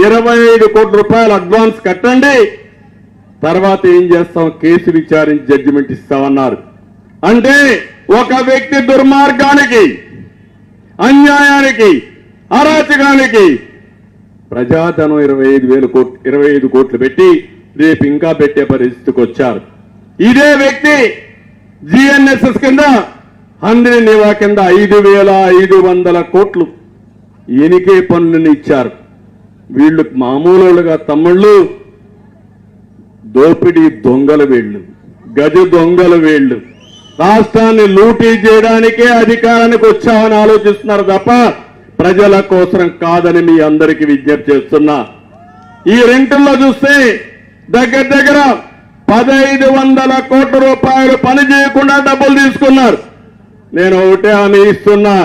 25 కోట్ల రూపాయలు అడ్వాన్స్ కట్టండి, తర్వాత ఏం చేస్తాం, కేసు విచారించి జడ్జిమెంట్ ఇస్తామన్నారు. అంటే ఒక వ్యక్తి దుర్మార్గానికి, అన్యాయానికి, అరాచకానికి ప్రజాధనం 25 కోట్లు పెట్టి రేపు ఇంకా పెట్టే పరిస్థితికి వచ్చారు. ఇదే వ్యక్తి జిఎన్ఎస్ఎస్ కింద హంద్రి నివా కింద 5,500 కోట్లు ఎనికే పన్నుని ఇచ్చారు. వీళ్ళు మామూలుగా తమ్ముళ్ళు దోపిడీ దొంగల వీళ్ళు, గజ దొంగల వీళ్ళు, రాష్ట్రాన్ని లూటీ చేయడానికే అధికారానికి వచ్చామని ఆలోచిస్తున్నారు తప్ప ప్రజల కోసం కాదని మీ అందరికీ విజ్ఞప్తి చేస్తున్నా. ఈ రెంటుల్లో చూస్తే దగ్గర దగ్గర 1,500 కోట్ల రూపాయలు పని చేయకుండా డబ్బులు తీసుకున్నారు. నేను ఒకటే హామీ ఇస్తున్నా,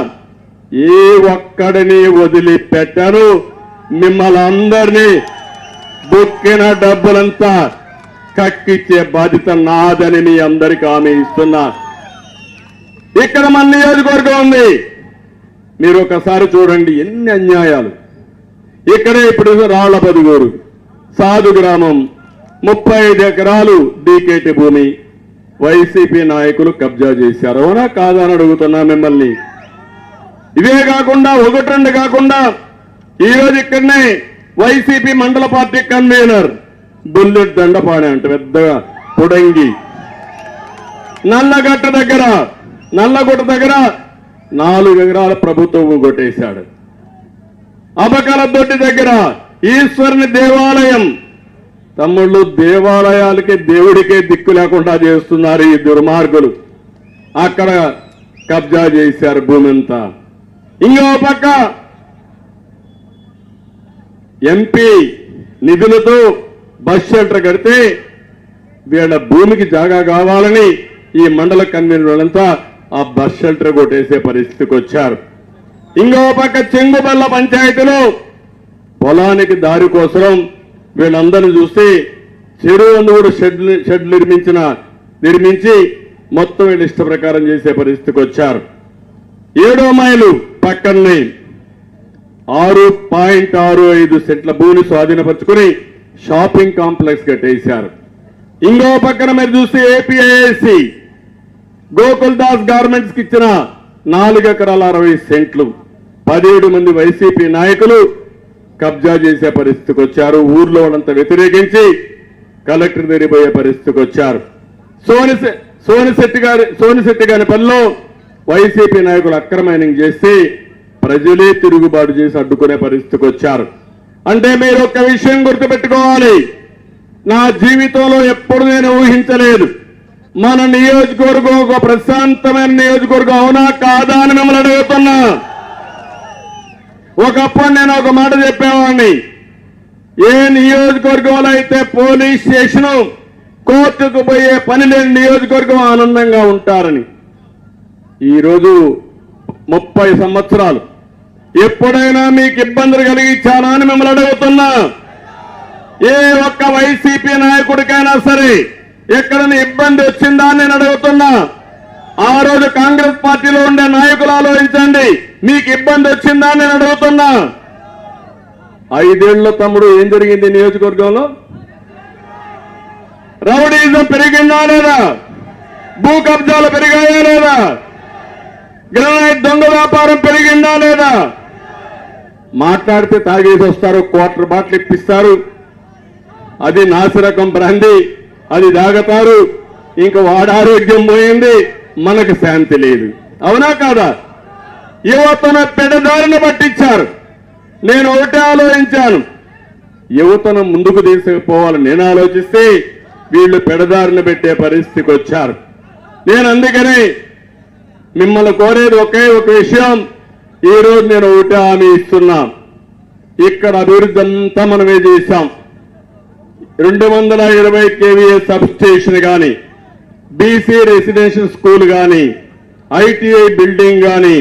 ఏ ఒక్కడిని వదిలిపెట్టను. మిమ్మల్ని అందరినీ బుక్కిన డబ్బులంతా కక్కిచ్చే బాధ్యత నాదని మీ అందరికీ హామీ ఇస్తున్నా. ఇక్కడ మన నియోజకవర్గం ఉంది, మీరు ఒకసారి చూడండి ఎన్ని అన్యాయాలు. ఇక్కడే ఇప్పుడు రాళ్ల బదుగూరు సాధు గ్రామం 35 ఎకరాలు డీకేటీ భూమి వైసీపీ నాయకులు కబ్జా చేశారు. అవునా కాదా అని అడుగుతున్నా మిమ్మల్ని. ఇవే కాకుండా 1-2 కాకుండా ఈరోజు ఇక్కడనే వైసీపీ మండల పార్టీ కన్వీనర్ బుల్లెట్ దండపాణి అంటే పెద్దగా పుడంగి నల్లగుట్ట దగ్గర 4 ఎకరాల ప్రభుత్వం కొట్టేశాడు. అబకల దొడ్డి దగ్గర ఈశ్వరుని దేవాలయం, తమ్ముళ్ళు దేవాలయాలకి దేవుడికే దిక్కు లేకుండా చేస్తున్నారు ఈ దుర్మార్గులు. అక్కడ కబ్జా చేశారు భూమి అంతా. ఇంకో పక్క ఎంపీ నిధులతో బస్ షెల్టర్ కడితే వీళ్ళ భూమికి జాగా కావాలని ఈ మండల కన్వీనర్లంతా ఆ బస్ షెల్టర్ కొట్టేసే పరిస్థితికి వచ్చారు. ఇంకో పక్క చెంగుబల్ల పంచాయతీలో పొలానికి దారి కోసం వీళ్ళందరూ చూస్తే చెరువు కూడా షెడ్ నిర్మించి మొత్తం వీళ్ళు ఇష్ట ప్రకారం చేసే పరిస్థితికి వచ్చారు. 7వ మైలు పక్కనే 6.65 సెంట్ల భూమిని స్వాధీనపరుచుకుని షాపింగ్ కాంప్లెక్స్ కట్టేశారు. ఇంకో పక్కన మీరు చూస్తే ఏపీఐఏసి గోకుల్ దాస్ గార్మెంట్స్ కి ఇచ్చిన 4 ఎకరాల 60 సెంట్లు 17 మంది వైసీపీ నాయకులు కబ్జా చేసే పరిస్థితికి వచ్చారు. ఊర్లో వాళ్ళంతా వ్యతిరేకించి కలెక్టర్ దగ్గరిపోయే పరిస్థితికి వచ్చారు. సోనిశెట్టి గారి పనిలో వైసీపీ నాయకులు అక్రమైనింగ్ చేసి ప్రజలే తిరుగుబాటు చేసి అడ్డుకునే పరిస్థితికి వచ్చారు. అంటే మీరు ఒక్క విషయం గుర్తుపెట్టుకోవాలి, నా జీవితంలో ఎప్పుడు నేను ఊహించలేదు మన నియోజకవర్గం ఒక ప్రశాంతమైన నియోజకవర్గం అవునా కాదా అని మిమ్మల్ని అడుగుతున్నా. ఒకప్పుడు నేను ఒక మాట చెప్పేవాడిని, ఏ నియోజకవర్గంలో అయితే పోలీస్ స్టేషన్ కోర్టుకు పోయే పని లేని నియోజకవర్గం ఆనందంగా ఉంటారని. ఈరోజు 30 సంవత్సరాలు ఎప్పుడైనా మీకు ఇబ్బందులు కలిగించానా అని మిమ్మల్ని అడుగుతున్నా. ఏ ఒక్క వైసీపీ నాయకుడికైనా సరే ఎక్కడైనా ఇబ్బంది వచ్చిందా అని నేను అడుగుతున్నా. ఆ రోజు కాంగ్రెస్ పార్టీలో ఉండే నాయకులు ఆలోచించండి, మీకు ఇబ్బంది వచ్చిందా అని నేను అడుగుతున్నా. 5 ఏళ్ల తమ్ముడు ఏం జరిగింది నియోజకవర్గంలో? రౌడీజం పెరిగిందా లేదా? భూ కబ్జాలు పెరిగాయా లేదా? గ్రానైట్ దొంగ వ్యాపారం పెరిగిందా లేదా? మాట్లాడితే తాగేసి వస్తారు, క్వార్టర్ బాటిల్ ఇప్పిస్తారు, అది నాసిరకం బ్రాంది, అది తాగతారు, ఇంకా వాడి ఆరోగ్యం పోయింది, మనకు శాంతి లేదు. అవునా కాదా? యువతను పెడదారిని పట్టించారు. నేను ఒకటే ఆలోచించాను, యువతను ముందుకు తీసుకుపోవాలని నేను ఆలోచిస్తే వీళ్ళు పెడదారిని పెట్టే పరిస్థితికి వచ్చారు. నేను అందుకనే మిమ్మల్ని కోరేది ఒకే ఒక విషయం, ఈరోజు నేను ఒకటే హామీ ఇస్తున్నా. ఇక్కడ అభివృద్ధి అంతా మనమే చేశాం. 220 kVA సబ్ స్టేషన్ కానీ, బీసీ రెసిడెన్షియల్ స్కూల్ కానీ, ఐటీఐ బిల్డింగ్ కానీ,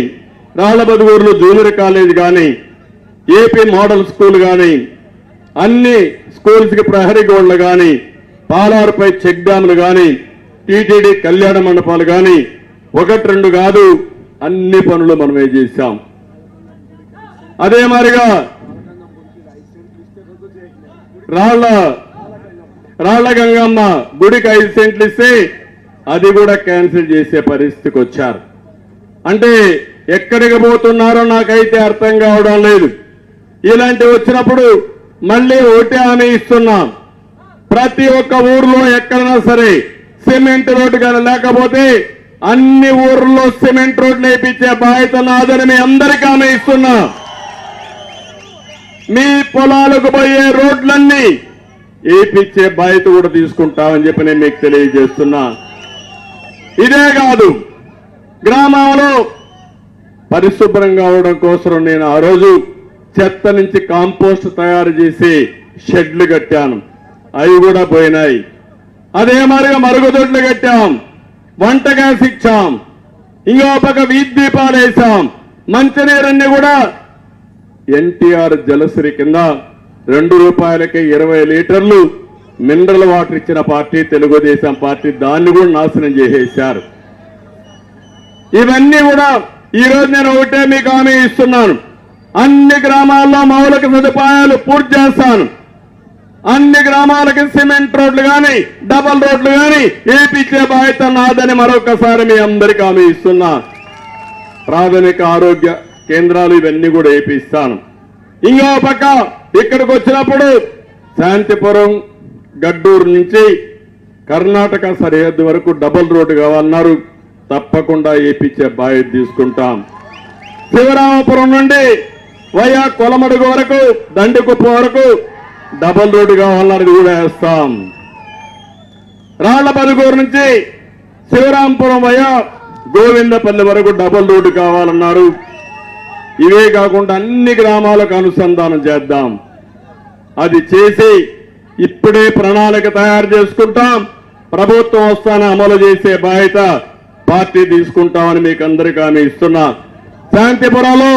రాళ్లబదుగూరులో జూనియర్ కాలేజ్ కానీ, ఏపీ మోడల్ స్కూల్ కానీ, అన్ని స్కూల్స్ కి ప్రహరీ గోడలు కానీ, పాలారుపై చెక్ డ్యాములు కానీ, టీటీడీ కళ్యాణ మండపాలు కానీ 1-2 కాదు, అన్ని పనులు మనమే చేశాం. అదే మాదిరిగా రాళ్ల గంగమ్మ గుడికి 5 సెంట్లు ఇస్తే అది కూడా క్యాన్సిల్ చేసే పరిస్థితికి వచ్చారు. అంటే ఎక్కడికి పోతున్నారో నాకైతే అర్థం కావడం లేదు. ఇలాంటివి వచ్చినప్పుడు మళ్ళీ ఒకటే హామీ ఇస్తున్నాం, ప్రతి ఒక్క ఊర్లో ఎక్కడైనా సరే సిమెంట్ రోడ్డు కానీ లేకపోతే అన్ని ఊర్లో సిమెంట్ రోడ్లు వేయించే బాధ్యత నాదని మీ అందరికీ హామీ ఇస్తున్నా. మీ పొలాలకు పోయే రోడ్లన్నీ వేయించే బాధ్యత కూడా తీసుకుంటామని చెప్పి నేను మీకు తెలియజేస్తున్నా. ఇదే కాదు, గ్రామంలో పరిశుభ్రంగా అవడం కోసం నేను ఆ రోజు చెత్త నుంచి కాంపోస్ట్ తయారు చేసి షెడ్లు కట్టాను, అవి కూడా పోయినాయి. అదే మరిగా మరుగుదొడ్లు కట్టాం, వంట గ్యాస్ ఇచ్చాం, ఇంకో పక్క వీధి దీపాలు వేసాం, మంచినీరన్నీ కూడా ఎన్టీఆర్ జలశ్రీ కింద 2 రూపాయలకే 20 లీటర్లు మినరల్ వాటర్ ఇచ్చిన పార్టీ తెలుగుదేశం పార్టీ, దాన్ని కూడా నాశనం చేసేశారు. ఇవన్నీ కూడా ఈరోజు నేను ఒకటే మీకు హామీ ఇస్తున్నాను, అన్ని గ్రామాల్లో మౌలిక సదుపాయాలు పూర్తి చేస్తాను. అన్ని గ్రామాలకి సిమెంట్ రోడ్లు కానీ డబల్ రోడ్లు కానీ వేయించే బాధ్యత నాదని మరొకసారి మీ అందరికీ హామీ ఇస్తున్నా. ప్రాథమిక ఆరోగ్య కేంద్రాలు ఇవన్నీ కూడా వేయిస్తాను. ఇంకో పక్క ఇక్కడికి వచ్చినప్పుడు శాంతిపురం గడ్డూరు నుంచి కర్ణాటక సరిహద్దు వరకు డబల్ రోడ్డు కావాలన్నారు, తప్పకుండా వేయించే బాధ్యత తీసుకుంటాం. శివరామపురం నుండి వయా కొలమడుగు వరకు దండికుప్ప వరకు డబల్ రోడ్డు కావాలన్నది కూడా వేస్తాం. రాళ్లపదుగూరు నుంచి శివరాంపురం వయా గోవిందపల్లి వరకు డబల్ రోడ్డు కావాలన్నారు. ఇవే కాకుండా అన్ని గ్రామాలకు అనుసంధానం చేద్దాం. అది చేసి ఇప్పుడే ప్రణాళిక తయారు చేసుకుంటాం. ప్రభుత్వం వస్తానే అమలు చేసే బాధ్యత పార్టీ తీసుకుంటామని మీకు అందరికీ హామీ ఇస్తున్నా. శాంతిపురంలో